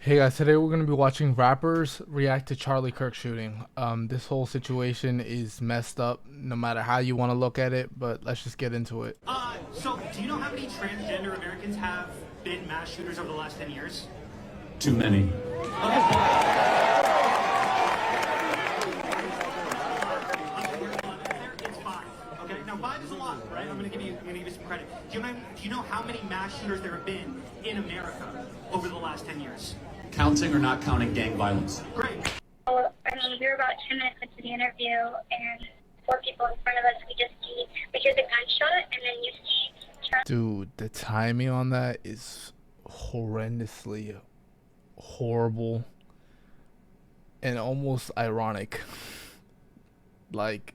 Hey guys, today we're gonna be watching rappers react to Charlie Kirk shooting. This whole situation is messed up, no matter how you want to look at it. But let's just get into it. So do you know how many transgender Americans have been mass shooters over the last 10 years? Too many. It's five. Okay, now five is a lot, right? I'm gonna give you some credit. Do you know how many mass shooters there have been in America over the last 10 years? Counting or not counting gang violence? Great. Well, I mean, we were about 10 minutes into the interview, and four people in front of us, we hear the gunshot, and then you see Charlie. Dude, the timing on that is horrendously horrible and almost ironic. Like,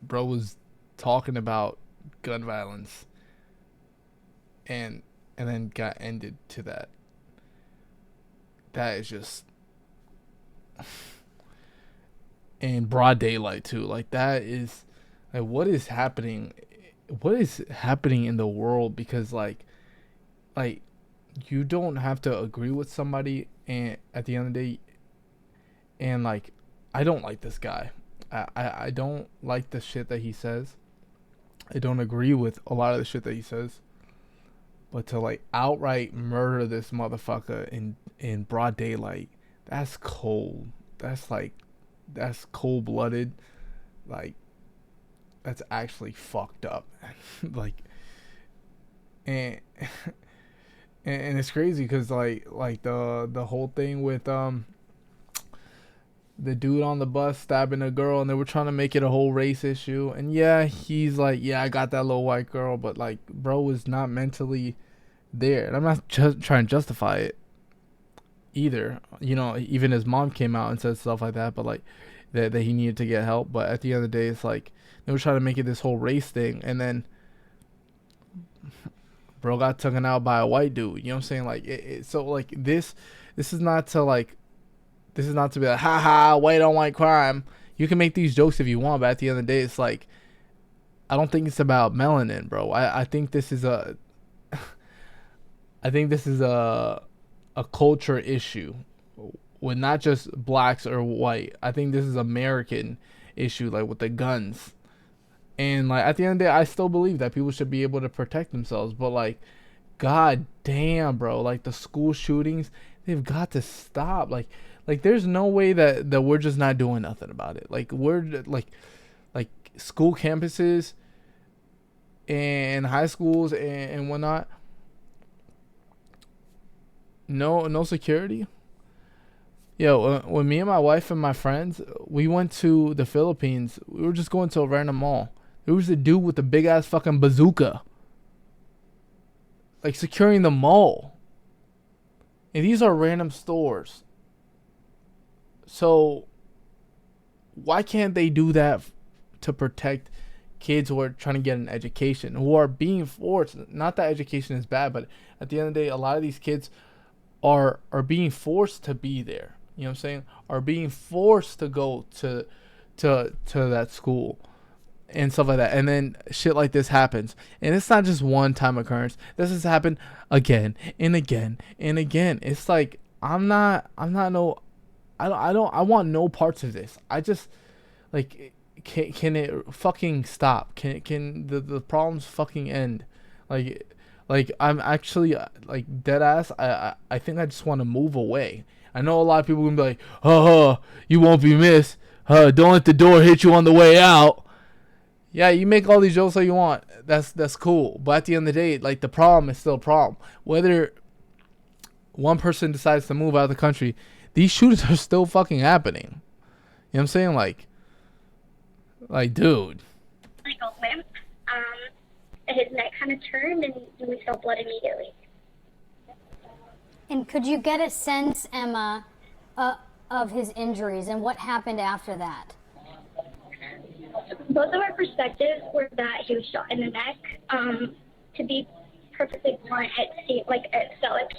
bro was talking about gun violence and then got ended to that. That is just in broad daylight too. Like, that is like, what is happening? What is happening in the world? Because like you don't have to agree with somebody, and at the end of the day, and like, I don't like this guy. I don't like the shit that he says. I don't agree with a lot of the shit that he says. But to like outright murder this motherfucker in broad daylight, that's cold. That's cold blooded. Like, that's actually fucked up. Like, and and it's crazy because like the whole thing with the dude on the bus stabbing a girl, and they were trying to make it a whole race issue. And yeah, he's like, yeah, I got that little white girl, but like, bro was not mentally there. And I'm not just trying to justify it either. You know, even his mom came out and said stuff like that, but like that he needed to get help. But at the end of the day, it's like they were trying to make it this whole race thing, and then bro got taken out by a white dude. You know what I'm saying? Like, so like this is not to like, this is not to be like, haha, white on white crime. You can make these jokes if you want, but at the end of the day, it's like, I don't think it's about melanin, bro. I think this is a a culture issue with not just blacks or white. I think this is American issue, like with the guns. And like, at the end of the day, I still believe that people should be able to protect themselves. But like, god damn, bro, like the school shootings, they've got to stop. Like there's no way that we're just not doing nothing about it. Like, we're like school campuses and high schools and whatnot. No security. Yo, when me and my wife and my friends, we went to the Philippines, we were just going to a random mall. There was a dude with a big ass fucking bazooka, like, securing the mall. And these are random stores. So why can't they do that to protect kids who are trying to get an education, who are being forced? Not that education is bad, but at the end of the day, a lot of these kids are being forced to be there. You know what I'm saying? Are being forced to go to that school and stuff like that. And then shit like this happens. And it's not just one time occurrence. This has happened again and again and again. It's like, I want no parts of this. I just, like, can it fucking stop? Can the problems fucking end? Like I'm actually, like, dead ass. I think I just want to move away. I know a lot of people gonna be like, you won't be missed. Don't let the door hit you on the way out. Yeah, you make all these jokes all you want. That's cool. But at the end of the day, like, the problem is still a problem. Whether one person decides to move out of the country, these shootings are still fucking happening. You know what I'm saying? Like, dude. Like a limp. His neck kind of turned, and we saw blood immediately. And could you get a sense, Emma, of his injuries and what happened after that? Both of our perspectives were that he was shot in the neck. To be perfectly blunt, it felt like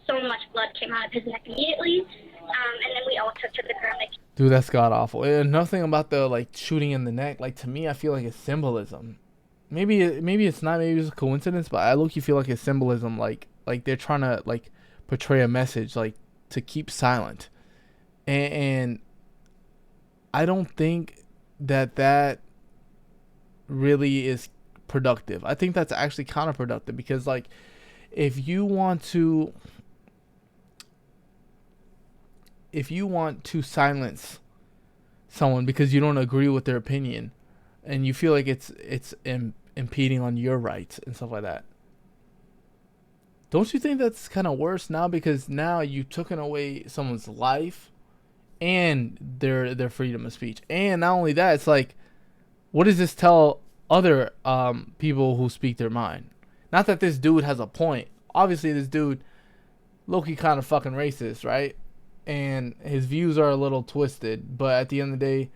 so much blood came out of his neck immediately. And then we all took to the ground. Dude, that's god awful. And nothing about the, like, shooting in the neck. Like, to me, I feel like it's symbolism. Maybe it's not. Maybe it's a coincidence. But I look, you feel like it's symbolism. Like they're trying to, like, portray a message. Like, to keep silent, and I don't think that really is productive. I think that's actually counterproductive, because like if you want to silence someone because you don't agree with their opinion and you feel like it's impeding on your rights and stuff like that, don't you think that's kind of worse now? Because now you've taken away someone's life and their freedom of speech. And not only that, it's like, what does this tell other people who speak their mind? Not that this dude has a point. Obviously, this dude, low-key kind of fucking racist, right? And his views are a little twisted. But at the end of the day,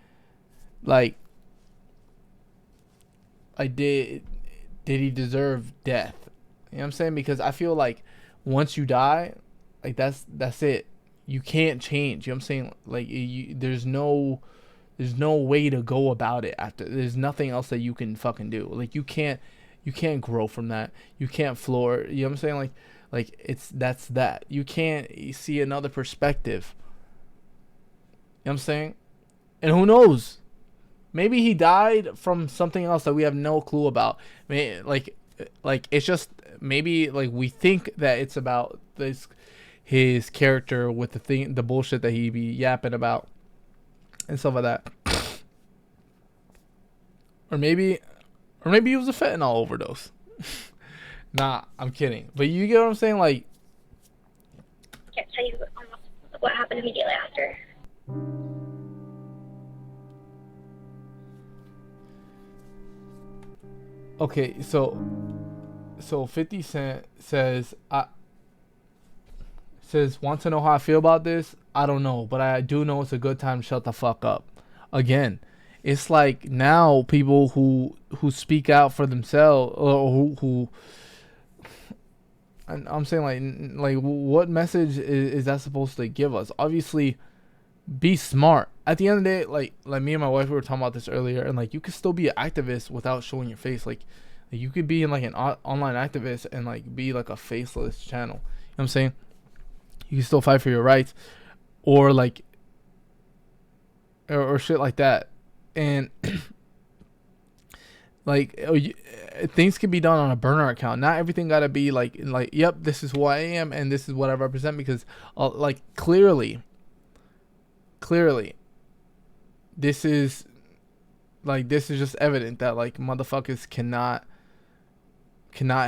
like did he deserve death? You know what I'm saying? Because I feel like once you die, like that's it. You can't change. You know what I'm saying? Like there's no way to go about it after. There's nothing else that you can fucking do. Like you can't grow from that. You can't floor. You know what I'm saying? Like that's that. You can't see another perspective. You know what I'm saying? And who knows? Maybe he died from something else that we have no clue about. Like it's just maybe like we think that it's about his character with the bullshit that he be yapping about and stuff like that. Or maybe it was a fentanyl overdose. Nah, I'm kidding. But you get what I'm saying? Like, I can't tell you almost what happened immediately after. okay, so 50 Cent says, want to know how I feel about this? I don't know, but I do know it's a good time to shut the fuck up. Again, it's like now people who speak out for themselves, or who and I'm saying like what message is that supposed to give us? Obviously, be smart. At the end of the day, like me and my wife, we were talking about this earlier, and like you could still be an activist without showing your face. Like you could be in like an online activist and like be like a faceless channel. You know what I'm saying? You can still fight for your rights, or like or shit like that. And like things can be done on a burner account. Not everything gotta be like yep, this is who I am and this is what I represent, because like clearly this is just evident that like motherfuckers cannot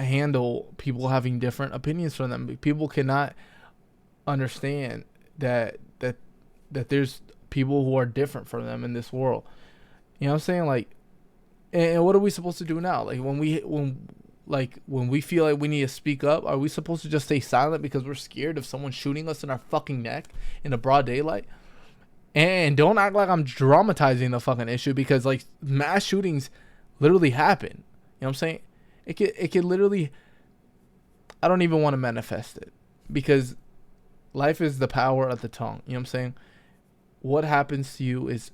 handle people having different opinions from them. People cannot understand that there's people who are different from them in this world. You know what I'm saying? Like, and what are we supposed to do now? Like when we feel like we need to speak up, are we supposed to just stay silent because we're scared of someone shooting us in our fucking neck in the broad daylight? And don't act like I'm dramatizing the fucking issue, because like mass shootings literally happen. You know what I'm saying? It could literally, I don't even want to manifest it, because life is the power of the tongue. You know what I'm saying? What happens to you is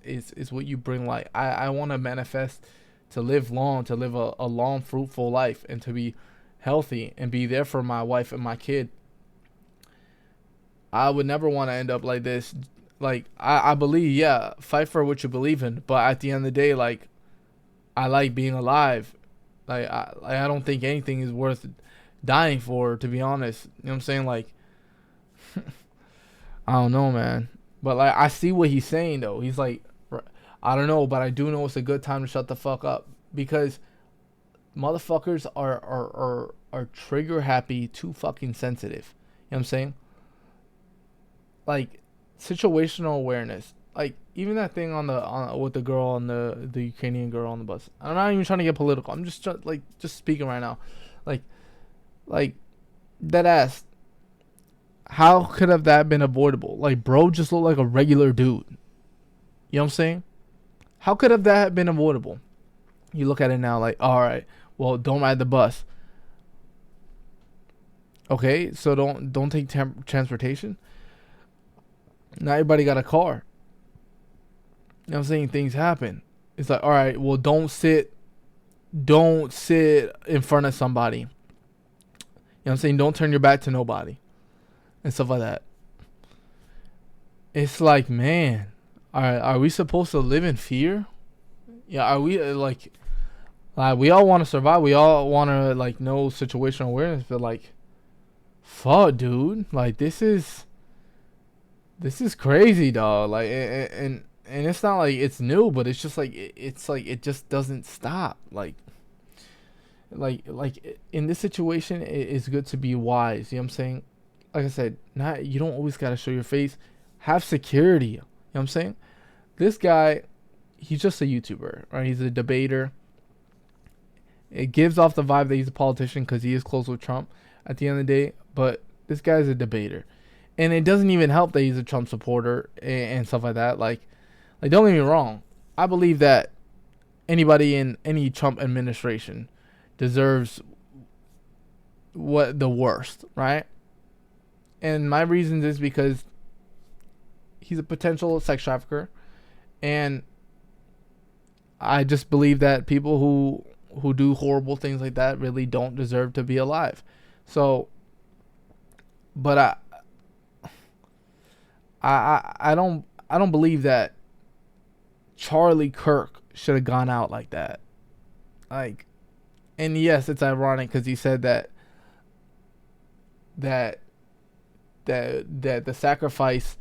what you bring light. I want to manifest to live long, to live a long, fruitful life, and to be healthy and be there for my wife and my kid. I would never want to end up like this. Like, I believe, yeah, fight for what you believe in. But at the end of the day, like, I like being alive. Like, I don't think anything is worth dying for, to be honest. You know what I'm saying? Like, I don't know, man. But like, I see what he's saying though. He's like, I don't know, but I do know it's a good time to shut the fuck up, because motherfuckers are trigger happy, too fucking sensitive. You know what I'm saying? Like, situational awareness. Like even that thing with the girl on the Ukrainian girl on the bus. I'm not even trying to get political. I'm just speaking right now. Like that ass. How could have that been avoidable? Like, bro just looked like a regular dude. You know what I'm saying? How could have that been avoidable? You look at it now like, all right, well, don't ride the bus. Okay, so don't take transportation. Not everybody got a car. You know what I'm saying? Things happen. It's like, all right, well, don't sit in front of somebody. You know what I'm saying? Don't turn your back to nobody. And stuff like that. it's like, man, are we supposed to live in fear? Yeah, are we like we all want to survive. We all want to like know situational awareness, but like, fuck, dude, like this is crazy, dog. Like, and it's not like it's new, but it's just like it's like it just doesn't stop. Like in this situation, it's good to be wise. You know what I'm saying? Like I said, not you don't always gotta show your face. Have security. You know what I'm saying? This guy, he's just a YouTuber, right? He's a debater. It gives off the vibe that he's a politician because he is close with Trump at the end of the day. But this guy's a debater, and it doesn't even help that he's a Trump supporter and stuff like that. Like don't get me wrong. I believe that anybody in any Trump administration deserves what the worst, right? And my reasons is because he's a potential sex trafficker, and I just believe that people who do horrible things like that really don't deserve to be alive. So, but I don't believe that Charlie Kirk should have gone out like that. Like, and yes, it's ironic because he said that the sacrifice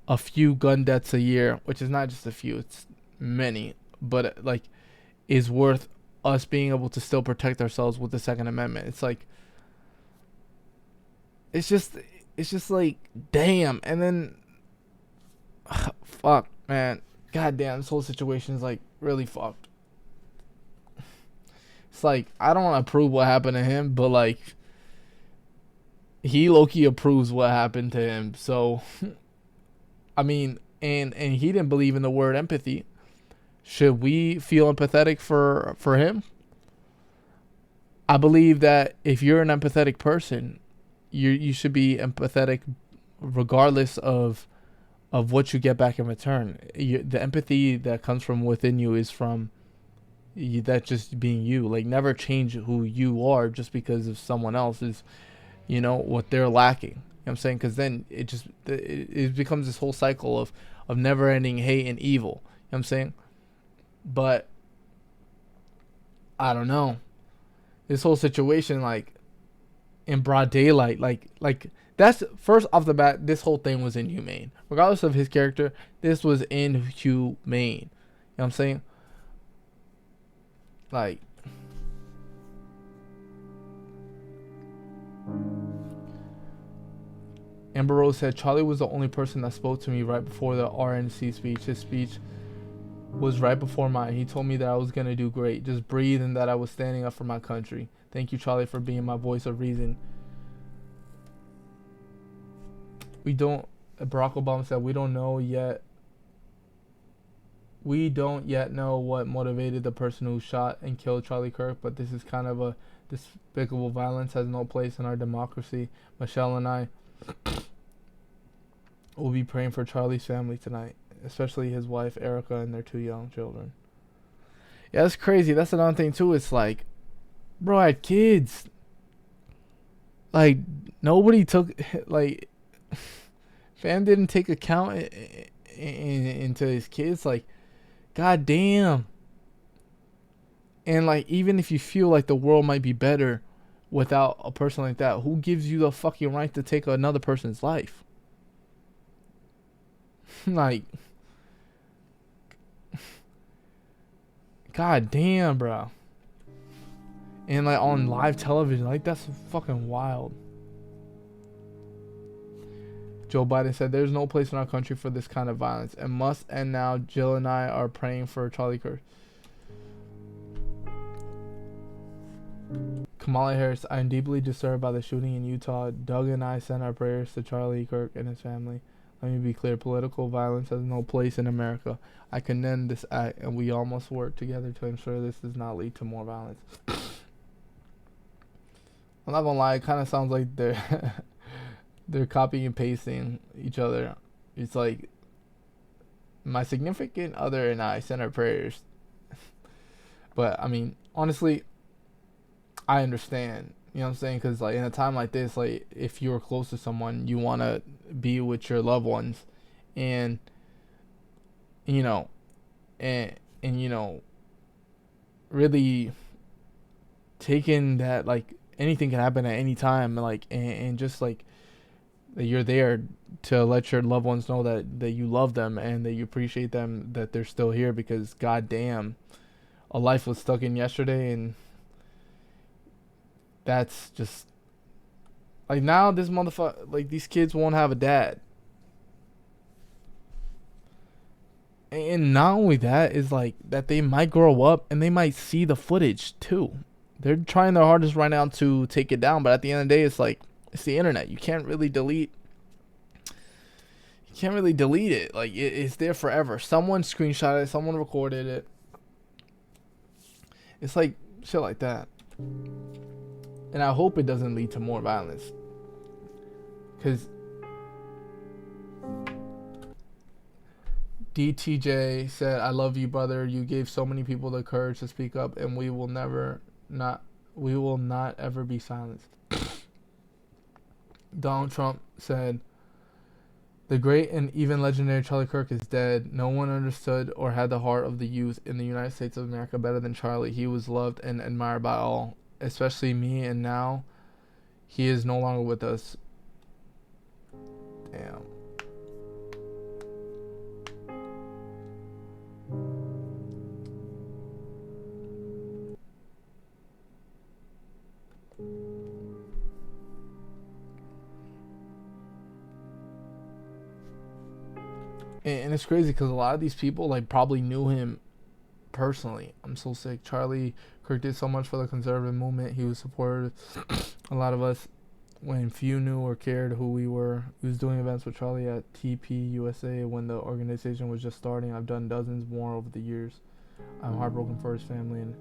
a few gun deaths a year, which is not just a few, it's many, but like is worth us being able to still protect ourselves with the Second Amendment. It's like it's just like damn. And then fuck, man, goddamn, this whole situation is like really fucked. It's like I don't approve what happened to him, but like he low-key approves what happened to him. So I mean, and he didn't believe in the word empathy. Should we feel empathetic for him? I believe that if you're an empathetic person, you should be empathetic regardless of what you get back in return. The empathy that comes from within you is from that just being you. Like, never change who you are just because of someone else's, what they're lacking. You know what I'm saying? Because then it becomes this whole cycle of never ending hate and evil. You know what I'm saying? But I don't know. This whole situation, like in broad daylight, like that's first off the bat, this whole thing was inhumane. Regardless of his character, this was inhumane. You know what I'm saying? Like, Amber Rose said, Charlie was the only person that spoke to me right before the RNC speech. His speech was right before mine. He told me that I was going to do great. Just breathe, and that I was standing up for my country. Thank you, Charlie, for being my voice of reason. Barack Obama said, we don't yet know what motivated the person who shot and killed Charlie Kirk, but this is kind of a despicable violence, has no place in our democracy. Michelle and I will be praying for Charlie's family tonight, especially his wife Erica and their 2 young children. Yeah, that's crazy. That's another thing too. It's like, bro, I had kids. Like, nobody took, like, fam didn't take account into his kids. Like, god damn. And like, even if you feel like the world might be better without a person like that, who gives you the fucking right to take another person's life? Like, god damn, bro. And like on live television, like, that's fucking wild. Joe Biden said, there's no place in our country for this kind of violence. It must end now. Jill and I are praying for Charlie Kirk. Kamala Harris, I am deeply disturbed by the shooting in Utah. Doug and I send our prayers to Charlie Kirk and his family. Let me be clear. Political violence has no place in America. I condemn this act, and we all must work together to ensure this does not lead to more violence. I'm not gonna lie, it kind of sounds like they're copying and pasting each other. It's like, my significant other and I send our prayers. But I mean, honestly, I understand. You know what I'm saying? Because like in a time like this, like if you're close to someone, you want to be with your loved ones. and you know, and really taking that, like, anything can happen at any time, like, and just like that you're there to let your loved ones know that you love them and that you appreciate them, that they're still here, because goddamn, a life was stuck in yesterday, and that's just like, now this motherfucker, like, these kids won't have a dad. And not only that, is like that they might grow up and they might see the footage too. They're trying their hardest right now to take it down, but at the end of the day, it's like, it's the internet. You can't really delete it. Like, it's there forever. Someone screenshotted it, someone recorded it. It's like shit like that. And I hope it doesn't lead to more violence. Cause DTJ said, "I love you, brother. You gave so many people the courage to speak up, and we will not ever be silenced." Donald Trump said, "The great and even legendary Charlie Kirk is dead. No one understood or had the heart of the youth in the United States of America better than Charlie. He was loved and admired by all, especially me, and now he is no longer with us." Damn. And it's crazy because a lot of these people, like, probably knew him personally. I'm so sick. Charlie Kirk did so much for the conservative movement. He was supported a lot of us when few knew or cared who we were. He was doing events with Charlie at TP USA when the organization was just starting. I've done dozens more over the years. I'm heartbroken for his family. And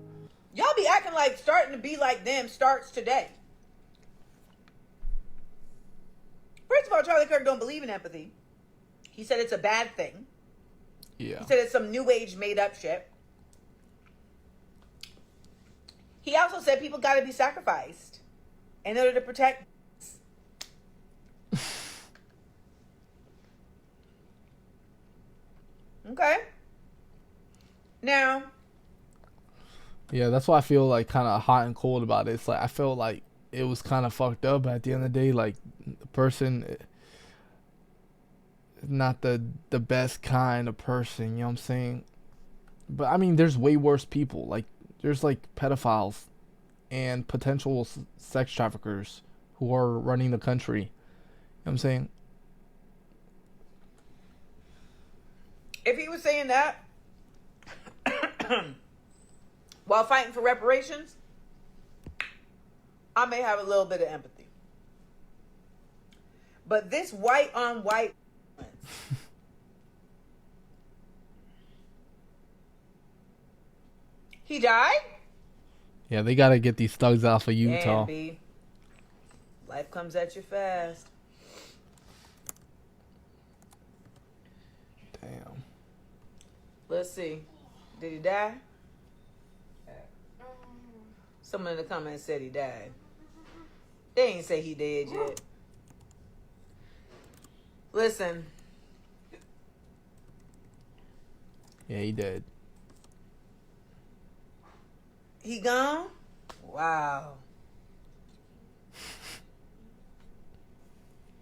y'all be acting like starting to be like them starts today. First of all, Charlie Kirk don't believe in empathy. He said it's a bad thing. yeah. He said it's some new age made up shit. He also said people got to be sacrificed in order to protect. Okay. Now. Yeah, that's why I feel like kind of hot and cold about it. It's like I feel like it was kind of fucked up, but at the end of the day, like, the person, not the best kind of person, you know what I'm saying? But I mean, there's way worse people. Like, there's like pedophiles and potential sex traffickers who are running the country. You know what I'm saying? If he was saying that while fighting for reparations, I may have a little bit of empathy. But this white on white he died? Yeah, they gotta get these thugs off of Utah. Damn, life comes at you fast. Damn. Let's see. Did he die? Someone in the comments said he died. They ain't say he did yet. Listen. Yeah, he did. He gone? Wow.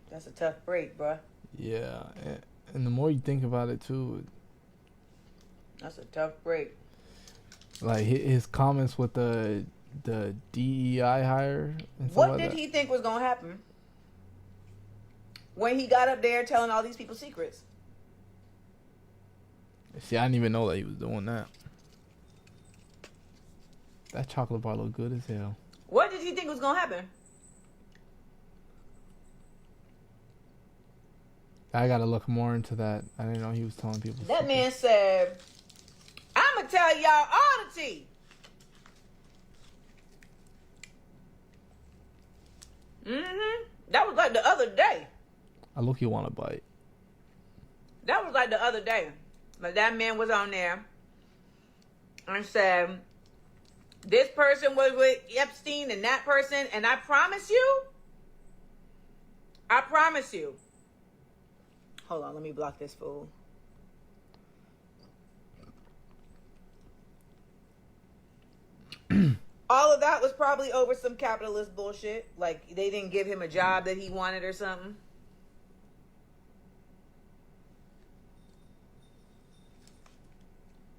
That's a tough break, bruh. Yeah, and the more you think about it too, That's a tough break. like his comments with the DEI hire and stuff What like did that. he think was going to happen when he got up there telling all these people secrets? See, I didn't even know that he was doing that. That chocolate bar looked good as hell. What did he think was going to happen? I gotta look more into that. I didn't know he was telling people. That secrets. man said, I'm going to tell y'all all the tea. That was like the other day. I look, you want to bite. That was like the other day. But that man was on there and said, this person was with Epstein and that person. And I promise you, Hold on, let me block this fool. All of that was probably over some capitalist bullshit. Like they didn't give him a job that he wanted or something.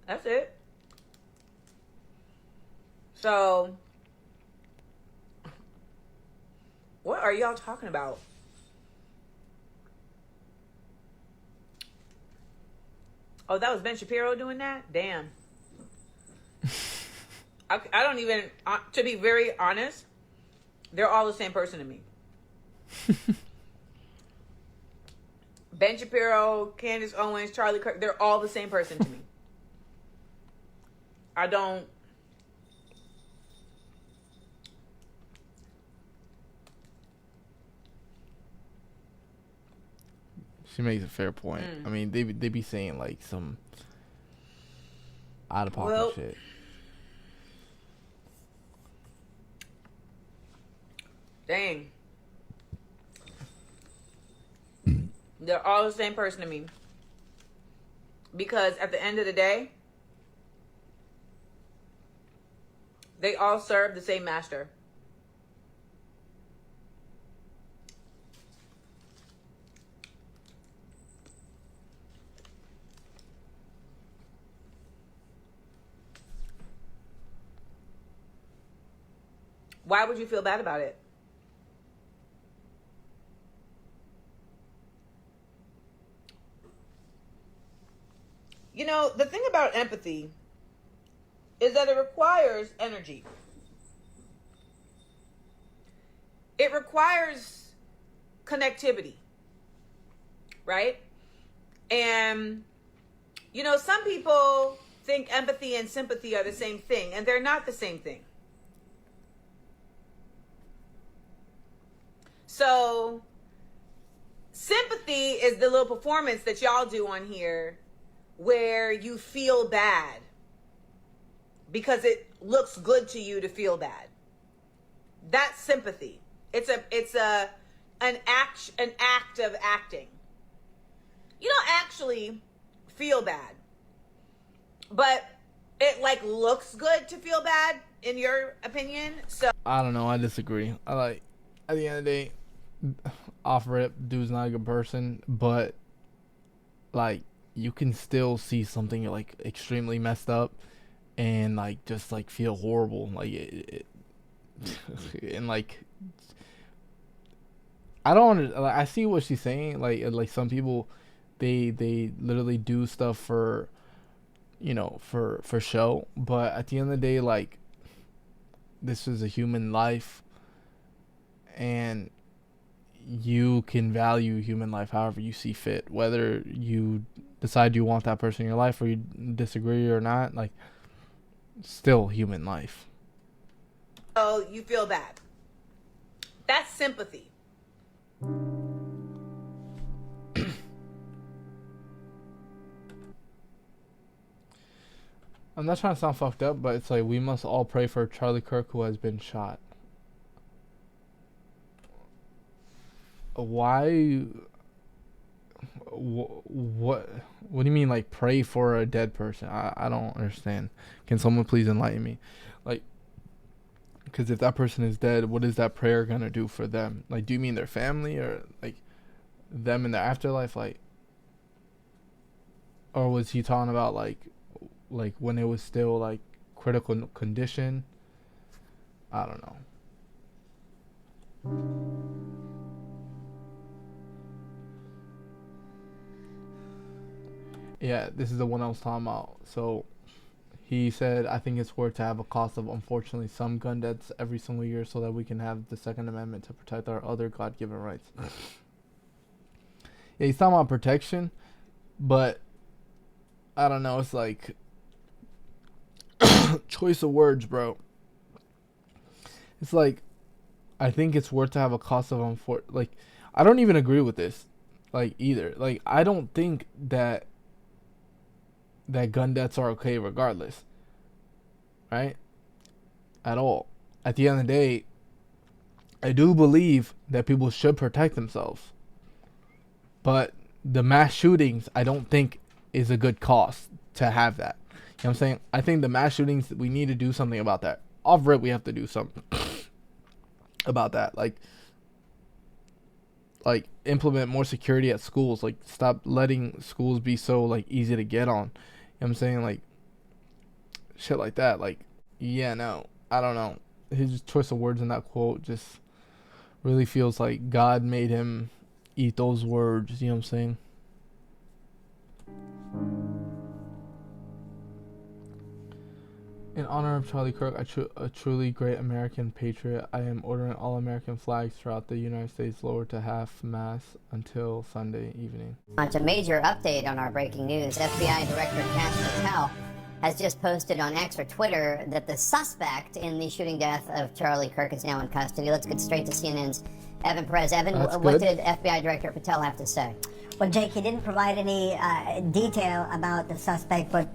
That's it. So, what are y'all talking about? Oh, that was Ben Shapiro doing that? Damn. I don't even, to be very honest, they're all the same person to me. Ben Shapiro, Candace Owens, Charlie Kirk, they're all the same person to me. I don't. She makes a fair point. I mean, they be saying like some out of pocket shit. Dang. They're all the same person to me. Because at the end of the day, they all serve the same master. Why would you feel bad about it? You know, the thing about empathy is that it requires energy. It requires connectivity, right? And, you know, some people think empathy and sympathy are the same thing, and they're not the same thing. So, sympathy is the little performance that y'all do on here where you feel bad because it looks good to you to feel bad. That's sympathy. It's an act of acting. You don't actually feel bad, but it like looks good to feel bad in your opinion. So I don't know. I disagree. I like at the end of the day, off rip, dude's not a good person, but like you can still see something like extremely messed up and like just like feel horrible, like and like I don't like, I see what she's saying, like some people they literally do stuff for, you know, for show, but at the end of the day, like this is a human life and you can value human life however you see fit, whether you decide you want that person in your life or you disagree or not, like still human life. So you feel bad. That's sympathy. I'm not trying to sound fucked up, but it's like we must all pray for Charlie Kirk who has been shot. Why? What do you mean, like pray for a dead person? I don't understand. Can someone please enlighten me? Like, because if that person is dead, what is that prayer gonna do for them? Like, do you mean their family or like them in their afterlife? Like, or was he talking about like when it was still like critical condition? I don't know. Yeah, this is the one I was talking about. So he said, I think it's worth to have a cost of, unfortunately, some gun deaths every single year so that we can have the Second Amendment to protect our other God-given rights. Yeah, he's talking about protection, but I don't know. It's like choice of words, bro. It's like, I think it's worth to have a cost of, like, I don't even agree with this, like, either. Like, I don't think that gun deaths are okay regardless, right? At all. At the end of the day, I do believe that people should protect themselves, but the mass shootings, I don't think is a good cause to have that. You know what I'm saying? I think the mass shootings, we need to do something about that. Off rip, we have to do something about that. Like implement more security at schools. Like stop letting schools be so like easy to get on. You know what I'm saying? Like shit like that. Like, yeah, no, I don't know. His choice of words in that quote just really feels like God made him eat those words. You know what I'm saying? In honor of Charlie Kirk, a truly great American patriot, I am ordering all American flags throughout the United States lowered to half-mast until Sunday evening. On to major update on our breaking news. FBI Director Kash Patel has just posted on X or Twitter that the suspect in the shooting death of Charlie Kirk is now in custody. Let's get straight to CNN's Evan Perez. Evan, what did FBI Director Patel have to say? Well, Jake, he didn't provide any detail about the suspect, but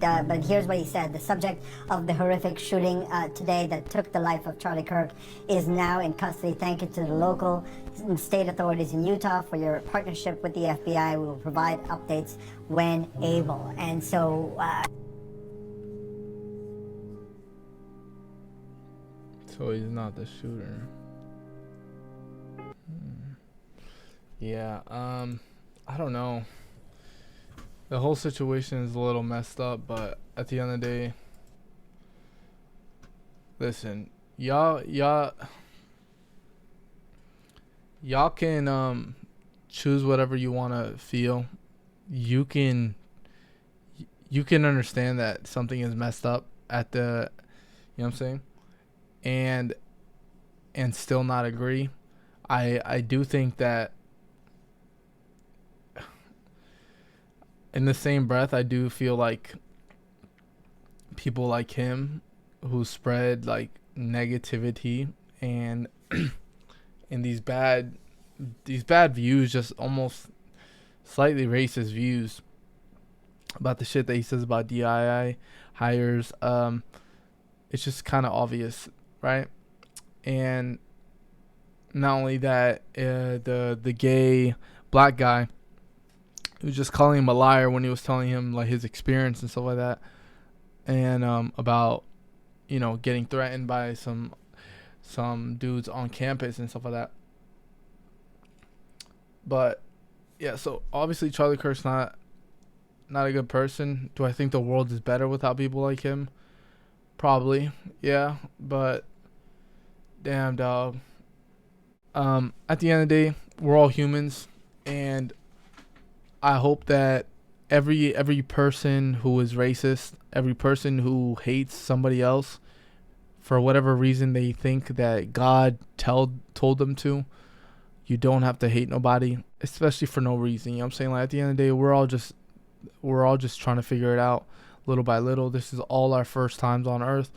here's what he said. The subject of the horrific shooting today that took the life of Charlie Kirk is now in custody. Thank you to the local and state authorities in Utah for your partnership with the FBI. We will provide updates when able. And so... So he's not the shooter. Yeah, I don't know. The whole situation is a little messed up, but at the end of the day, listen, y'all can choose whatever you want to feel. You can understand that something is messed up at the, you know what I'm saying? And still not agree. I do think that in the same breath, I do feel like people like him who spread like negativity and and these bad views, just almost slightly racist views about the shit that he says about DII hires, it's just kind of obvious, right? And not only that, the gay black guy who was just calling him a liar when he was telling him like his experience and stuff like that, and about, you know, getting threatened by some dudes on campus and stuff like that. But yeah, so obviously Charlie Kirk's not a good person. Do I think the world is better without people like him? Probably, yeah. But damn, dog. At the end of the day, we're all humans, and I hope that every person who is racist, every person who hates somebody else for whatever reason they think that God told them to, you don't have to hate nobody, especially for no reason. You know what I'm saying? Like, at the end of the day, we're all just trying to figure it out little by little. This is all our first times on earth.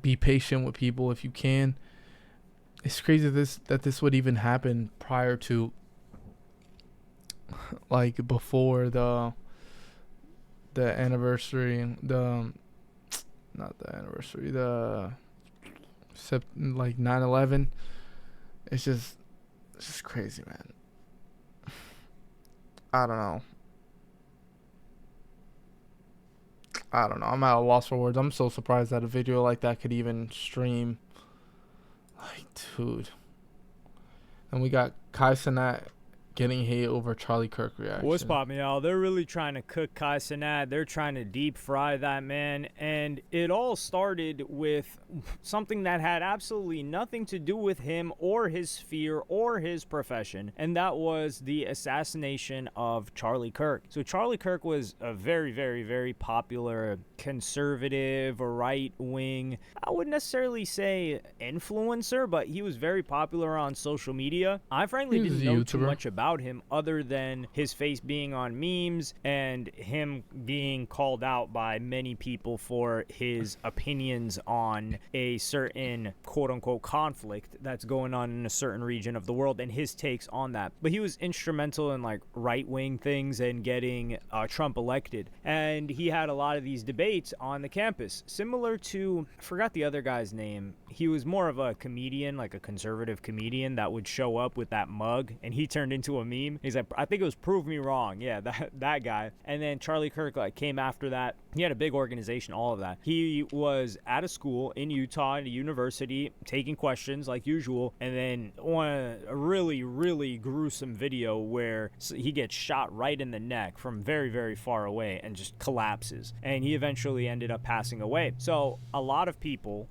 Be patient with people if you can. It's crazy that this would even happen prior to, like, before the anniversary, not the anniversary, like 9/11. It's just crazy, man. I don't know. I'm at a loss for words. I'm so surprised that a video like that could even stream. Like, dude. And we got Kai Cenat getting hate over Charlie Kirk reaction. What's poppin', y'all? They're really trying to cook Kai Cenat. They're trying to deep fry that man. And it all started with something that had absolutely nothing to do with him or his sphere or his profession. And that was the assassination of Charlie Kirk. So Charlie Kirk was a very, very, very popular conservative, right-wing, I wouldn't necessarily say influencer, but he was very popular on social media. I frankly didn't know too much about him other than his face being on memes and him being called out by many people for his opinions on a certain quote-unquote conflict that's going on in a certain region of the world and his takes on that. But he was instrumental in like right-wing things and getting Trump elected, and he had a lot of these debates on the campus similar to, I forgot the other guy's name. He was more of a comedian, like a conservative comedian that would show up with that mug, and he turned into into a meme. He's like, I think it was Prove Me Wrong. Yeah, that guy. And then Charlie Kirk like came after that. He had a big organization, all of that. He was at a school in Utah, at a university, taking questions like usual, and then on a really, really gruesome video where he gets shot right in the neck from very, very far away and just collapses. And he eventually ended up passing away. So a lot of people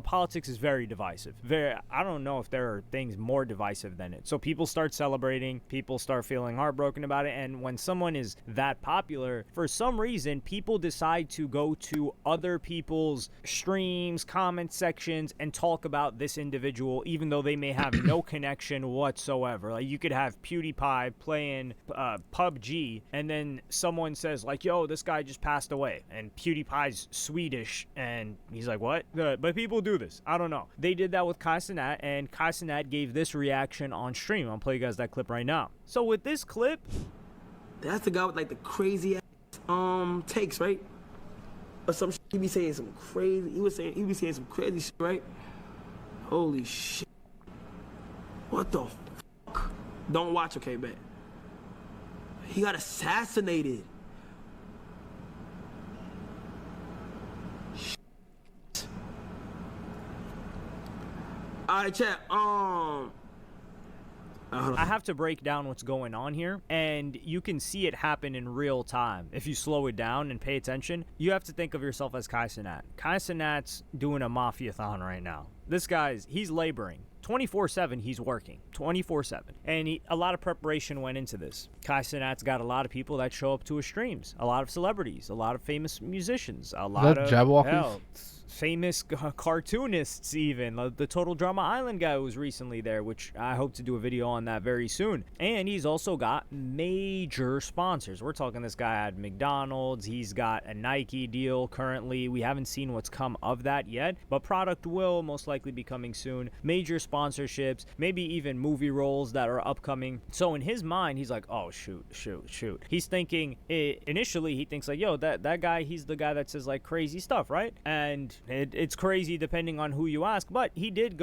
politics is very divisive. I don't know if there are things more divisive than it. So people start celebrating, people start feeling heartbroken about it, and when someone is that popular, for some reason, people decide to go to other people's streams, comment sections, and talk about this individual, even though they may have no connection whatsoever. Like, you could have PewDiePie playing PUBG, and then someone says, like, yo, this guy just passed away, and PewDiePie's Swedish, and he's like, what? But people do this. I don't know. They did that with Kai Cenat, and Kai Cenat gave this reaction on stream. I'll play you guys that clip right now. So with this clip, that's the guy with like the crazy ass takes, right? Or some shit, he be saying some crazy. He be saying some crazy shit, right? Holy shit! What the fuck? Don't watch, okay, bet. He got assassinated. Alright, chat. I have to break down what's going on here, and you can see it happen in real time. If you slow it down and pay attention, you have to think of yourself as Kai Cenat. Kai Cenat's doing a mafia-thon right now. This he's laboring. 24/7 he's working. 24/7. And a lot of preparation went into this. Kai Cenat's got a lot of people that show up to his streams. A lot of celebrities. A lot of famous musicians. A lot of famous cartoonists even. The Total Drama Island guy was recently there, which I hope to do a video on that very soon. And he's also got major sponsors. We're talking this guy at McDonald's. He's got a Nike deal currently. We haven't seen what's come of that yet, but product will most likely be coming soon. Major sponsorships, maybe even movie roles that are upcoming. So in his mind, he's like, oh, shoot. He's thinking, initially he thinks like, yo, that guy, he's the guy that says like crazy stuff, right? And it's crazy depending on who you ask, but he did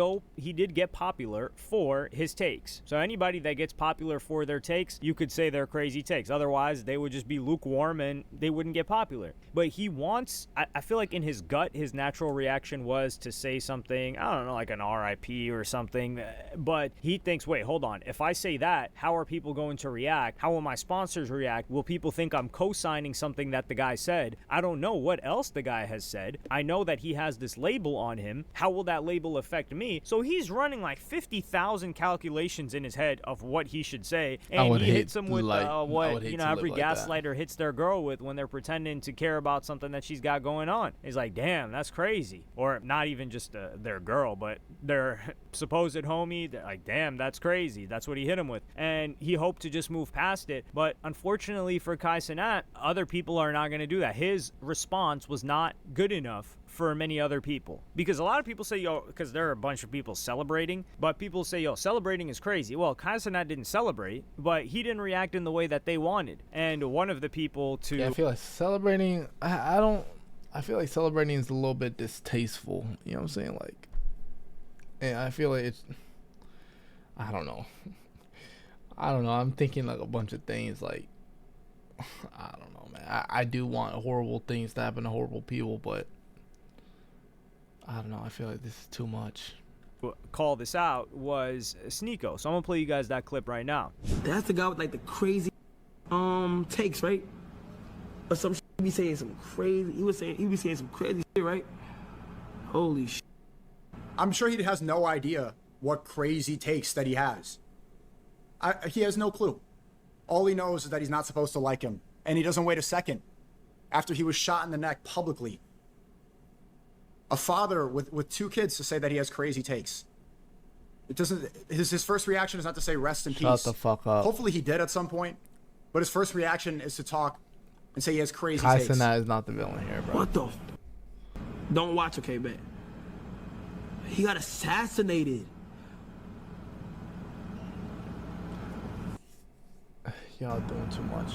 get popular for his takes. So anybody that gets popular for their takes, you could say they're crazy takes. Otherwise, they would just be lukewarm and they wouldn't get popular. But he wants, I feel like in his gut, his natural reaction was to say something, I don't know, like an RIP or something. But he thinks, wait, hold on. If I say that, how are people going to react? How will my sponsors react? Will people think I'm co-signing something that the guy said? I don't know what else the guy has said. I know that he has this label on him. How will that label affect me? So he's running like 50,000 calculations in his head of what he should say, and he hits him with what every gaslighter hits their girl with when they're pretending to care about something that she's got going on. He's like, damn, that's crazy. Or not even just their girl, but their supposed homie. They're like, damn, that's crazy. That's what he hit him with, and he hoped to just move past it. But unfortunately for Kai Cenat, other people are not going to do that. His response was not good enough for many other people, because a lot of people say, yo, because there are a bunch of people celebrating, but people say, yo, celebrating is crazy. Well, Kai Cenat didn't celebrate, but he didn't react in the way that they wanted. And one of the people I feel like celebrating, I feel like celebrating is a little bit distasteful, you know what I'm saying? Like, and I feel like it's, I don't know, I'm thinking like a bunch of things, like, I don't know, man. I do want horrible things to happen to horrible people, but I don't know. I feel like this is too much. Call this out was Sneeko. So I'm gonna play you guys that clip right now. That's the guy with like the crazy takes, right? Or some shit, he be saying some crazy. He be saying some crazy shit, right? Holy shit. I'm sure he has no idea what crazy takes that he has. He has no clue. All he knows is that he's not supposed to like him, and he doesn't wait a second after he was shot in the neck publicly. A father with two kids to say that he has crazy takes. It doesn't. His first reaction is not to say rest in peace. Shut the fuck up. Hopefully he did at some point, but his first reaction is to talk and say he has crazy Kai takes. Cenat is not the villain here, bro. What the? Don't watch, okay, bet. He got assassinated. Y'all doing too much.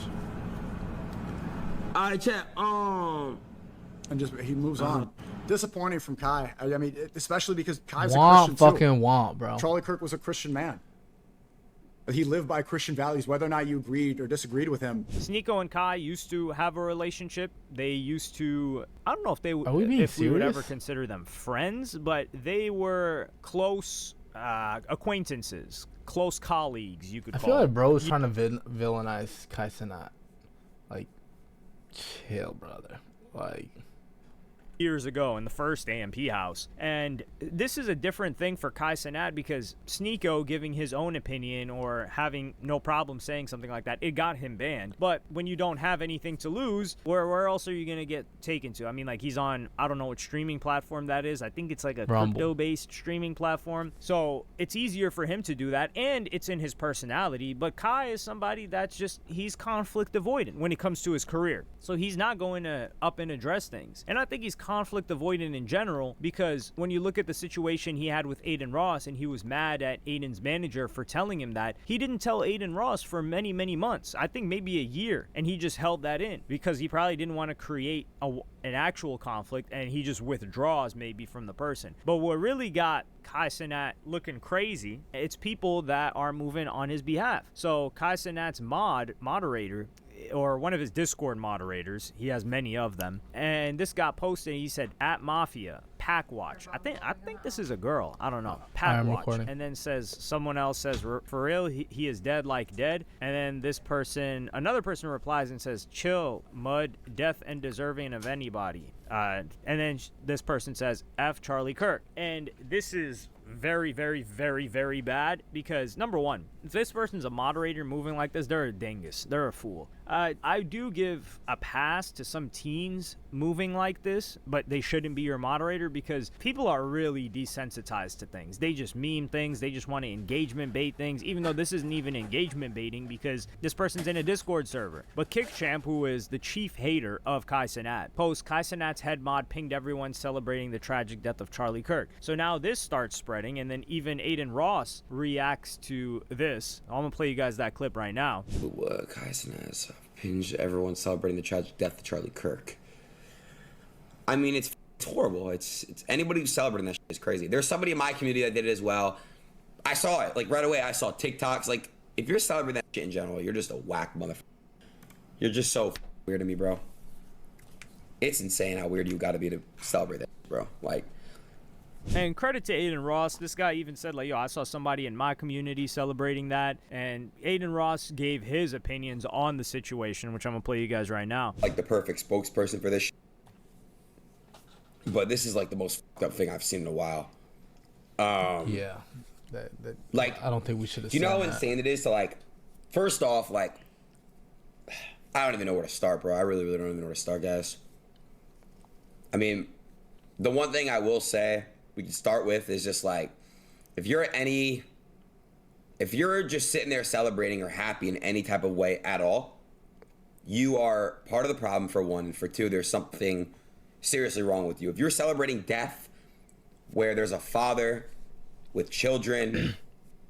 Alright, chat. And just he moves on. Disappointing from Kai. I mean, especially because Kai's a Womp Christian fucking too. womp, bro. Charlie Kirk was a Christian man. He lived by Christian values, whether or not you agreed or disagreed with him. Sneeko and Kai used to have a relationship. They used to, I don't know if they Are we being if we would ever serious? consider them friends, but they were close acquaintances, close colleagues, you could I call feel like it. bro was trying to villainize Kai Cenat. Like, chill, brother. Like, Years ago in the first AMP house. And this is a different thing for Kai Cenat because Sneeko giving his own opinion or having no problem saying something like that, it got him banned. But when you don't have anything to lose, where else are you going to get taken to? I mean, like, he's on, I don't know what streaming platform that is. I think it's like a Rumble. crypto-based streaming platform. So it's easier for him to do that, and it's in his personality. But Kai is somebody that's just, he's conflict avoidant when it comes to his career. So he's not going to up and address things. And I think he's conflict avoidant in general because when you look at the situation he had with Aiden Ross and he was mad at Aiden's manager for telling him that, he didn't tell Aiden Ross for many, many months. I think maybe a year, and he just held that in because he probably didn't want to create an actual conflict, and he just withdraws maybe from the person. But what really got Kai Cenat looking crazy, it's people that are moving on his behalf. So Kai Cenat's moderator, or one of his Discord moderators, he has many of them, and this got posted. He said at Mafia Pack Watch. I think this is a girl. I don't know. Pack I'm Watch, recording. and then someone else says for real he is dead like dead, and then another person replies and says chill mud, death and deserving of anybody. And then this person says F Charlie Kirk, and this is very, very, very, very bad because number one, if this person's a moderator moving like this, they're a dingus, they're a fool. I do give a pass to some teens moving like this, but they shouldn't be your moderator because people are really desensitized to things. They just meme things, they just want to engagement bait things, even though this isn't even engagement baiting because this person's in a Discord server. But KickChamp, who is the chief hater of Kai Cenat, post Kai Cenat's head mod pinged everyone celebrating the tragic death of Charlie Kirk. So now this starts spreading, and then even Aiden Ross reacts to this. I'm gonna play you guys that clip right now. Kai Cenat pinged everyone celebrating the tragic death of Charlie Kirk. I mean, it's horrible. It's anybody who's celebrating that shit is crazy. There's somebody in my community that did it as well. I saw it like right away. I saw TikToks. Like, if you're celebrating that shit in general, you're just a whack motherfucker. You're just so weird to me, bro. It's insane how weird you got to be to celebrate that, bro. Like. And credit to Aiden Ross. This guy even said, like, yo, I saw somebody in my community celebrating that. And Aiden Ross gave his opinions on the situation, which I'm going to play you guys right now. Like the perfect spokesperson for this shit. But this is like the most fucked up thing I've seen in a while. yeah. Like, I don't think we should have you know how that. insane it is to, like, first off, like, I don't even know where to start, bro. I really, really don't even know where to start, guys. I mean, the one thing I will say we can start with is just like, if you're just sitting there celebrating or happy in any type of way at all, you are part of the problem, for one. And for two, there's something seriously wrong with you. If you're celebrating death where there's a father with children,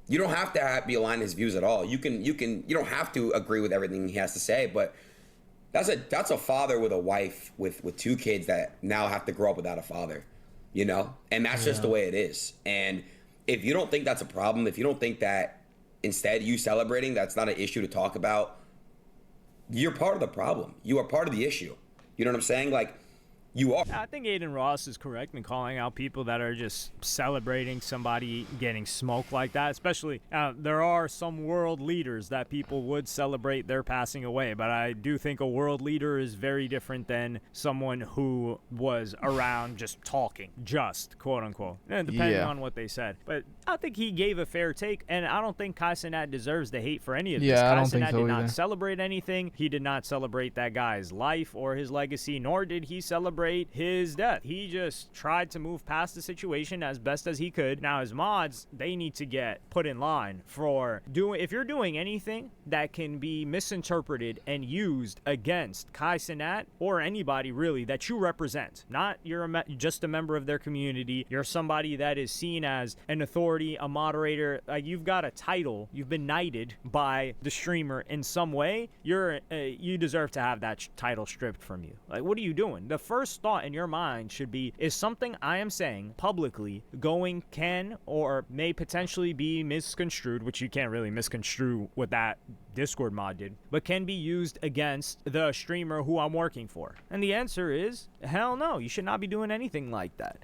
you don't have to be aligned to his views at all. You don't have to agree with everything he has to say, but that's a father with a wife with two kids that now have to grow up without a father, you know? And that's just the way it is. And if you don't think that's a problem, if you don't think that instead you celebrating, that's not an issue to talk about, you're part of the problem. You are part of the issue. You know what I'm saying? Like, you are. I think Aiden Ross is correct in calling out people that are just celebrating somebody getting smoked like that. Especially, there are some world leaders that people would celebrate their passing away, but I do think a world leader is very different than someone who was around just talking, just quote unquote, depending on what they said. But I think he gave a fair take, and I don't think Kai Cenat deserves the hate for any of this. Yeah, I Kai don't Cenat think so did not either. celebrate anything. He did not celebrate that guy's life or his legacy, nor did he celebrate his death. He just tried to move past the situation as best as he could. Now, his mods, they need to get put in line for if you're doing anything that can be misinterpreted and used against Kai Cenat or anybody really that you represent. Not you're just a member of their community. You're somebody that is seen as an authority, a moderator. You've got a title. You've been knighted by the streamer in some way. You deserve to have that title stripped from you. Like, what are you doing? The first first thought in your mind should be, is something I am saying publicly can or may potentially be misconstrued, which you can't really misconstrue what that Discord mod did, but can be used against the streamer who I'm working for? And the answer is, hell no, you should not be doing anything like that.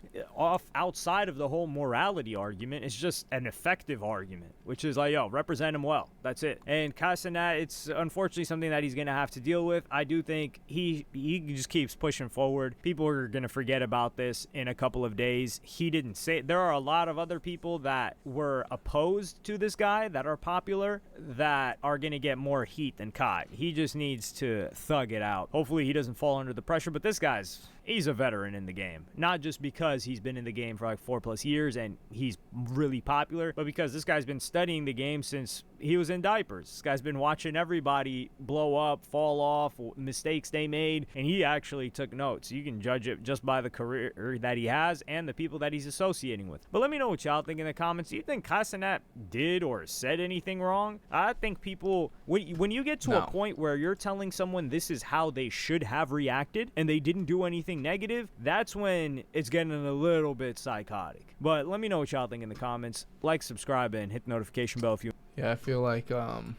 Outside of the whole morality argument, it's just an effective argument, which is like, yo, represent him well. That's it. And Castanet, it's unfortunately something that he's going to have to deal with. I do think he just keeps pushing forward. People are going to forget about this in a couple of days. He didn't say it. There are a lot of other people that were opposed to this guy that are popular that are going to get more heat than Kai. He just needs to thug it out. Hopefully he doesn't fall under the pressure, but this guy's he's a veteran in the game. Not just because he's been in the game for like 4+ years and he's really popular, but because this guy's been studying the game since he was in diapers. This guy's been watching everybody blow up, fall off, mistakes they made, and he actually took notes. You can judge it just by the career that he has and the people that he's associating with. But let me know what y'all think in the comments. Do you think Castanet did or said anything wrong? I think people, when you get to a point where you're telling someone this is how they should have reacted and they didn't do anything negative, that's when it's getting a little bit psychotic. But let me know what y'all think in the comments. Like, subscribe, and hit the notification bell if you. Yeah, I feel like they're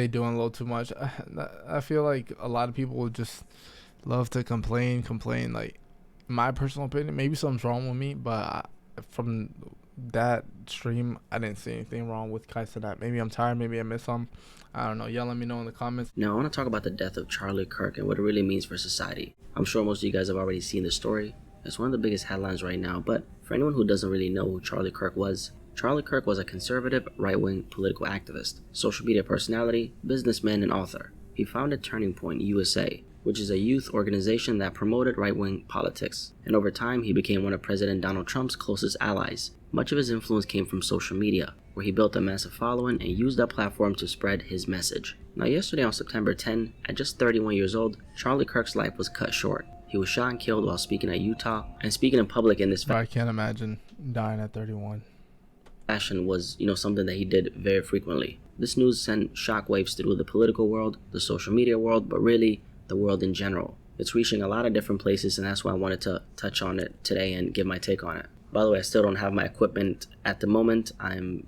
doing a little too much. I feel like a lot of people would just love to complain. Like, in my personal opinion, maybe something's wrong with me, but from that stream, I didn't see anything wrong with Kai Cenat. Maybe I'm tired. Maybe I missed some. I don't know. Y'all let me know in the comments. Now, I want to talk about the death of Charlie Kirk and what it really means for society. I'm sure most of you guys have already seen the story. It's one of the biggest headlines right now, but for anyone who doesn't really know who Charlie Kirk was a conservative, right-wing political activist, social media personality, businessman, and author. He founded Turning Point USA, which is a youth organization that promoted right-wing politics. And over time, he became one of President Donald Trump's closest allies. Much of his influence came from social media, where he built a massive following and used that platform to spread his message. Now, yesterday on September 10, at just 31 years old, Charlie Kirk's life was cut short. He was shot and killed while speaking at Utah, and speaking in public in this I can't imagine dying at 31. Fashion was, something that he did very frequently. This news sent shockwaves through the political world, the social media world, but really the world in general. It's reaching a lot of different places, and that's why I wanted to touch on it today and give my take on it. By the way, I still don't have my equipment at the moment. I'm,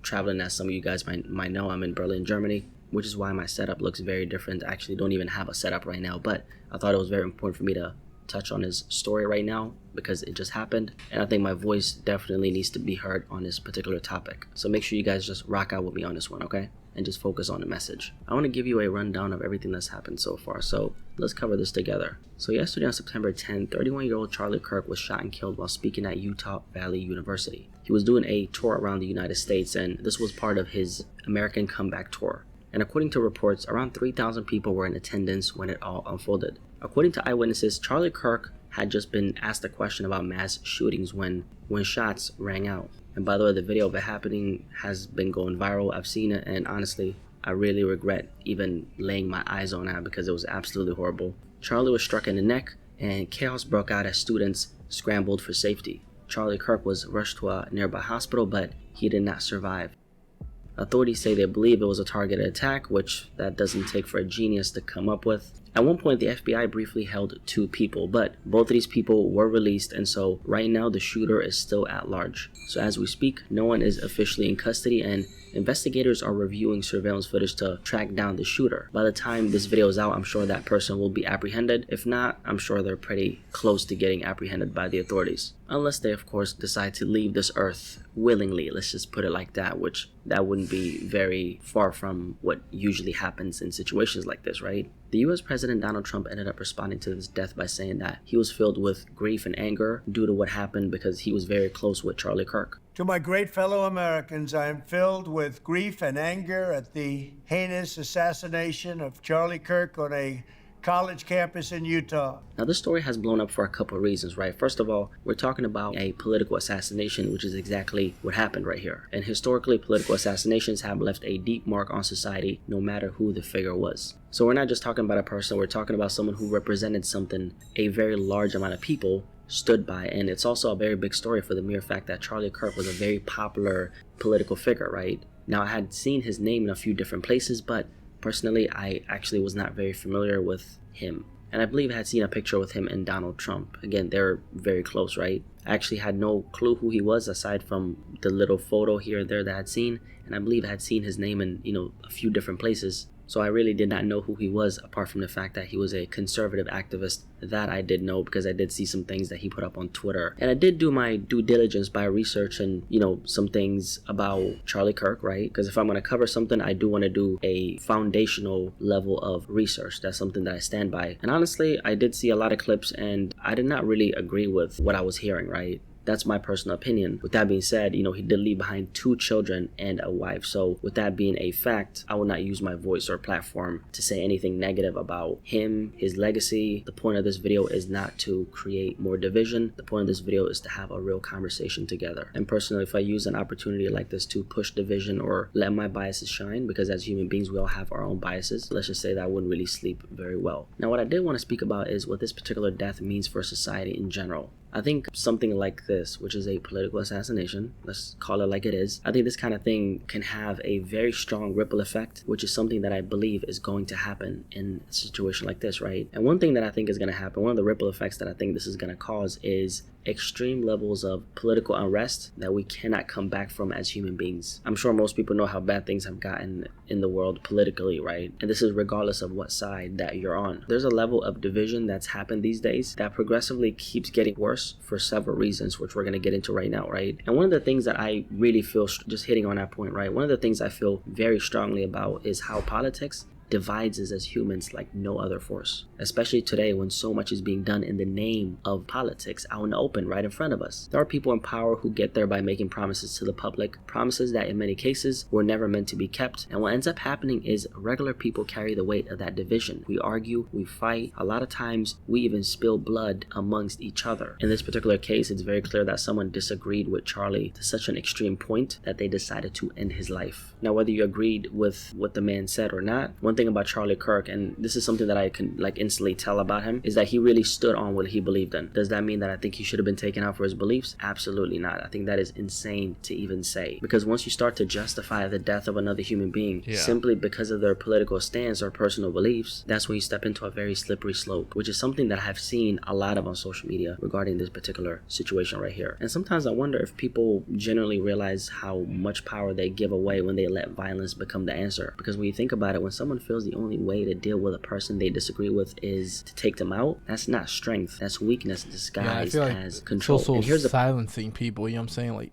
traveling, as some of you guys might know. I'm in Berlin, Germany, which is why my setup looks very different. I actually don't even have a setup right now, but I thought it was very important for me to touch on his story right now because it just happened, and I think my voice definitely needs to be heard on this particular topic. So make sure you guys just rock out with me on this one, okay? And just focus on the message. I want to give you a rundown of everything that's happened so far, so let's cover this together. So yesterday on September 10, 31-year-old Charlie Kirk was shot and killed while speaking at Utah Valley University. He was doing a tour around the United States, and this was part of his American Comeback Tour. And according to reports, around 3,000 people were in attendance when it all unfolded. According to eyewitnesses, Charlie Kirk had just been asked a question about mass shootings when shots rang out. And by the way, the video of it happening has been going viral. I've seen it, and honestly, I really regret even laying my eyes on that because it was absolutely horrible. Charlie was struck in the neck, and chaos broke out as students scrambled for safety. Charlie Kirk was rushed to a nearby hospital, but he did not survive. Authorities say they believe it was a targeted attack, which that doesn't take for a genius to come up with. At one point, the FBI briefly held 2 people, but both of these people were released, and so right now the shooter is still at large. So as we speak, no one is officially in custody, and investigators are reviewing surveillance footage to track down the shooter. By the time this video is out, I'm sure that person will be apprehended. If not, I'm sure they're pretty close to getting apprehended by the authorities. Unless they, of course, decide to leave this earth willingly, let's just put it like that, which that wouldn't be very far from what usually happens in situations like this, right? The US President Donald Trump ended up responding to this death by saying that he was filled with grief and anger due to what happened because he was very close with Charlie Kirk. To my great fellow Americans, I am filled with grief and anger at the heinous assassination of Charlie Kirk on a college campus in Utah. Now, this story has blown up for a couple of reasons, right? First of all, we're talking about a political assassination, which is exactly what happened right here. And historically, political assassinations have left a deep mark on society, no matter who the figure was. So we're not just talking about a person, we're talking about someone who represented something a very large amount of people stood by. And it's also a very big story for the mere fact that Charlie Kirk was a very popular political figure, right? Now, I had seen his name in a few different places, but personally, I actually was not very familiar with him. And I believe I had seen a picture with him and Donald Trump. Again, they're very close, right? I actually had no clue who he was aside from the little photo here and there that I had seen. And I believe I had seen his name in, a few different places. So I really did not know who he was, apart from the fact that he was a conservative activist. That I did know because I did see some things that he put up on Twitter. And I did do my due diligence by researching, some things about Charlie Kirk, right? Because if I'm going to cover something, I do want to do a foundational level of research. That's something that I stand by. And honestly, I did see a lot of clips and I did not really agree with what I was hearing, right? That's my personal opinion. With that being said, he did leave behind 2 children and a wife. So with that being a fact, I will not use my voice or platform to say anything negative about him, his legacy. The point of this video is not to create more division. The point of this video is to have a real conversation together. And personally, if I use an opportunity like this to push division or let my biases shine, because as human beings, we all have our own biases, let's just say that I wouldn't really sleep very well. Now, what I did want to speak about is what this particular death means for society in general. I think something like this, which is a political assassination, let's call it like it is, I think this kind of thing can have a very strong ripple effect, which is something that I believe is going to happen in a situation like this, right? And one thing that I think is going to happen, one of the ripple effects that I think this is going to cause is extreme levels of political unrest that we cannot come back from as human beings. I'm sure most people know how bad things have gotten in the world politically, right? And this is regardless of what side that you're on. There's a level of division that's happened these days that progressively keeps getting worse for several reasons, which we're going to get into right now, right? And one of the things that I really feel, just hitting on that point, right? One of the things I feel very strongly about is how politics divides us as humans like no other force, especially today when so much is being done in the name of politics out in the open right in front of us. There are people in power who get there by making promises to the public, promises that in many cases were never meant to be kept. And what ends up happening is regular people carry the weight of that division. We argue, we fight, a lot of times we even spill blood amongst each other. In this particular case, it's very clear that someone disagreed with Charlie to such an extreme point that they decided to end his life. Now, whether you agreed with what the man said or not, one thing about Charlie Kirk, and this is something that I can instantly tell about him, is that he really stood on what he believed in. Does that mean that I think he should have been taken out for his beliefs? Absolutely not. I think that is insane to even say, because once you start to justify the death of another human being simply because of their political stance or personal beliefs, that's when you step into a very slippery slope, which is something that I've seen a lot of on social media regarding this particular situation right here. And sometimes I wonder if people generally realize how much power they give away when they let violence become the answer. Because when you think about it, when someone feels the only way to deal with a person they disagree with is to take them out, that's not strength, that's weakness disguised as control. It's also and here's the silencing people, you know what I'm saying? Like,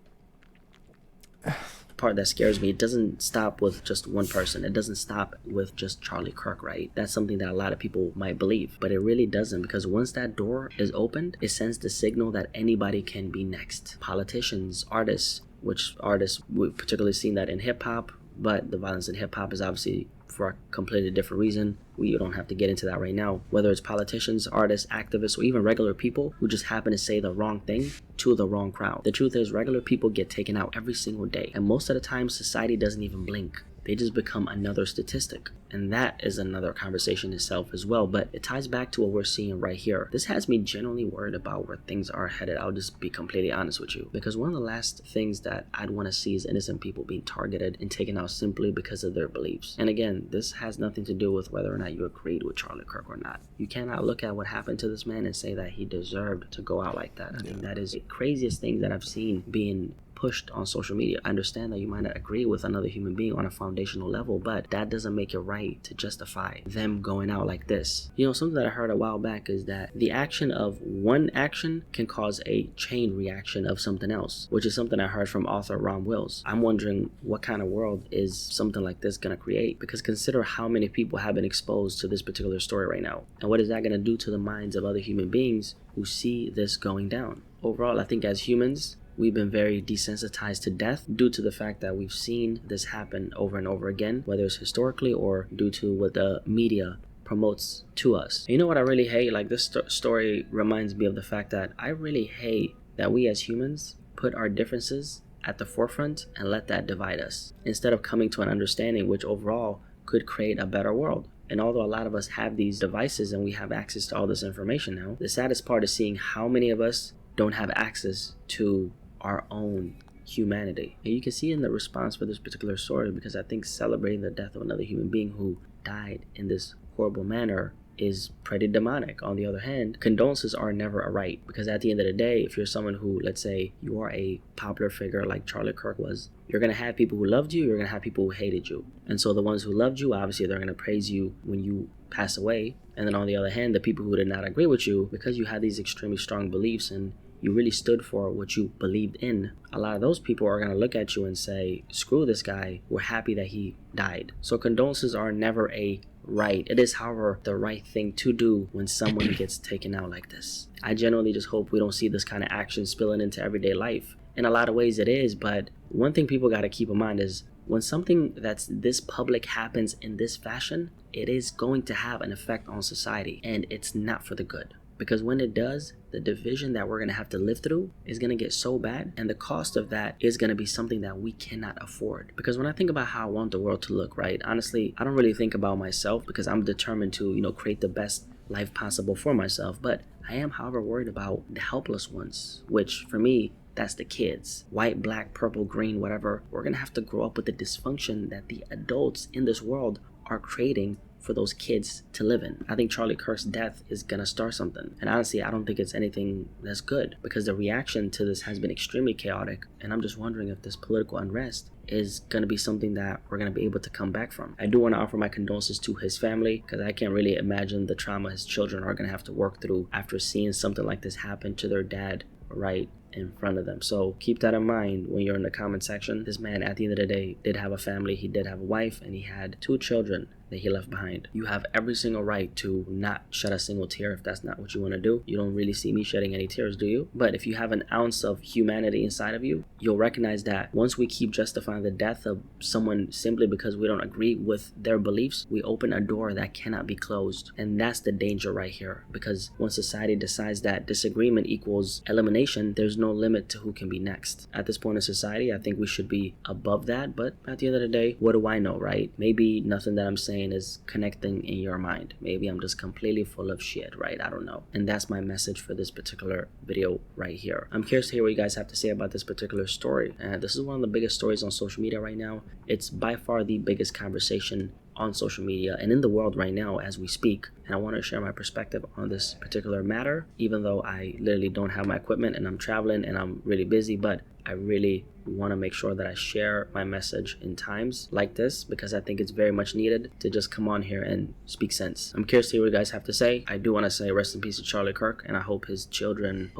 part that scares me. It doesn't stop with just one person. It doesn't stop with just Charlie Kirk, right? That's something that a lot of people might believe, but it really doesn't, because once that door is opened, it sends the signal that anybody can be next. Politicians, artists, which artists, we've particularly seen that in hip-hop, but the violence in hip-hop is obviously for a completely different reason. We don't have to get into that right now. Whether it's politicians, artists, activists, or even regular people who just happen to say the wrong thing to the wrong crowd. The truth is, regular people get taken out every single day, and most of the time society doesn't even blink. They just become another statistic. And that is another conversation itself as well. But it ties back to what we're seeing right here. This has me genuinely worried about where things are headed. I'll just be completely honest with you. Because one of the last things that I'd want to see is innocent people being targeted and taken out simply because of their beliefs. And again, this has nothing to do with whether or not you agreed with Charlie Kirk or not. You cannot look at what happened to this man and say that he deserved to go out like that. I think that is the craziest thing that I've seen being pushed on social media. I understand that you might not agree with another human being on a foundational level, but that doesn't make it right to justify them going out like this. Something that I heard a while back is that the action of one action can cause a chain reaction of something else, which is something I heard from author Ron Wills. I'm wondering what kind of world is something like this going to create, because consider how many people have been exposed to this particular story right now, and what is that going to do to the minds of other human beings who see this going down. Overall, I think as humans, we've been very desensitized to death due to the fact that we've seen this happen over and over again, whether it's historically or due to what the media promotes to us. And you know what I really hate? Like, this story reminds me of the fact that I really hate that we as humans put our differences at the forefront and let that divide us, instead of coming to an understanding which overall could create a better world. And although a lot of us have these devices and we have access to all this information now, the saddest part is seeing how many of us don't have access to our own humanity. And you can see in the response for this particular story, because I think celebrating the death of another human being who died in this horrible manner is pretty demonic. On the other hand, condolences are never a right, because at the end of the day, if you're someone who, let's say you are a popular figure like Charlie Kirk was, you're going to have people who loved you, you're going to have people who hated you. And so the ones who loved you, obviously they're going to praise you when you pass away. And then on the other hand, the people who did not agree with you, because you had these extremely strong beliefs and you really stood for what you believed in, a lot of those people are going to look at you and say, screw this guy, we're happy that he died. So condolences are never a right. It is, however, the right thing to do when someone gets taken out like this. I genuinely just hope we don't see this kind of action spilling into everyday life. In a lot of ways it is, but one thing people got to keep in mind is when something that's this public happens in this fashion, it is going to have an effect on society, and it's not for the good. Because when it does, the division that we're going to have to live through is going to get so bad, and the cost of that is going to be something that we cannot afford. Because when I think about how I want the world to look, right, honestly, I don't really think about myself, because I'm determined to, create the best life possible for myself. But I am, however, worried about the helpless ones, which for me, that's the kids. White, black, purple, green, whatever. We're going to have to grow up with the dysfunction that the adults in this world are creating for those kids to live in. I think Charlie Kirk's death is gonna start something. And honestly, I don't think it's anything that's good, because the reaction to this has been extremely chaotic. And I'm just wondering if this political unrest is gonna be something that we're gonna be able to come back from. I do want to offer my condolences to his family, because I can't really imagine the trauma his children are gonna have to work through after seeing something like this happen to their dad right in front of them. So keep that in mind when you're in the comment section. This man, at the end of the day, did have a family. He did have a wife, and he had 2 children that he left behind. You have every single right to not shed a single tear if that's not what you want to do. You don't really see me shedding any tears, do you? But if you have an ounce of humanity inside of you, you'll recognize that once we keep justifying the death of someone simply because we don't agree with their beliefs, we open a door that cannot be closed. And that's the danger right here, because when society decides that disagreement equals elimination, there's no limit to who can be next. At this point in society, I think we should be above that, but at the end of the day, what do I know, right? Maybe nothing that I'm saying is connecting in your mind. Maybe I'm just completely full of shit, right? I don't know. And that's my message for this particular video right here. I'm curious to hear what you guys have to say about this particular story. And this is one of the biggest stories on social media right now. It's by far the biggest conversation on social media and in the world right now as we speak. And I want to share my perspective on this particular matter, even though I literally don't have my equipment and I'm traveling and I'm really busy, but I really want to make sure that I share my message in times like this, because I think it's very much needed to just come on here and speak sense. I'm curious to hear what you guys have to say. I do want to say rest in peace to Charlie Kirk, and I hope his children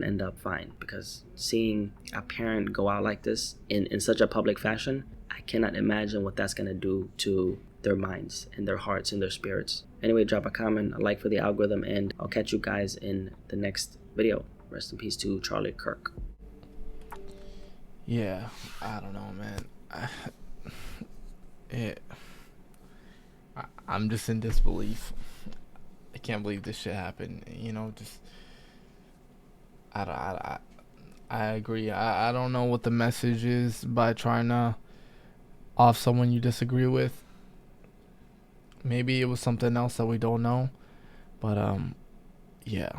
end up fine, because seeing a parent go out like this in such a public fashion, I cannot imagine what that's going to do to their minds and their hearts and their spirits. Anyway, drop a comment, a like for the algorithm, and I'll catch you guys in the next video. Rest in peace to Charlie Kirk. Yeah, I don't know, man. I'm just in disbelief. I can't believe this shit happened. I agree. I don't know what the message is by trying to off someone you disagree with. Maybe it was something else that we don't know. But yeah.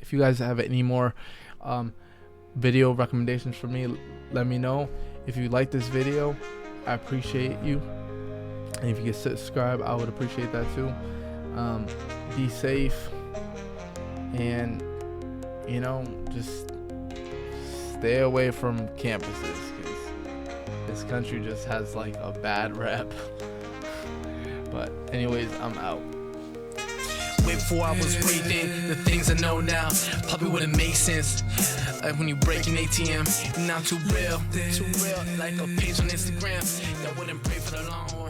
If you guys have any more video recommendations for me, let me know. If you like this video, I appreciate you, and if you could subscribe, I would appreciate that too. Be safe, and just stay away from campuses, because this country just has like a bad rep. But anyways, I'm out. Way before I was breathing, the things I know now probably wouldn't make sense. Like when you break an ATM, not too real, like a page on Instagram that wouldn't pray for the long run.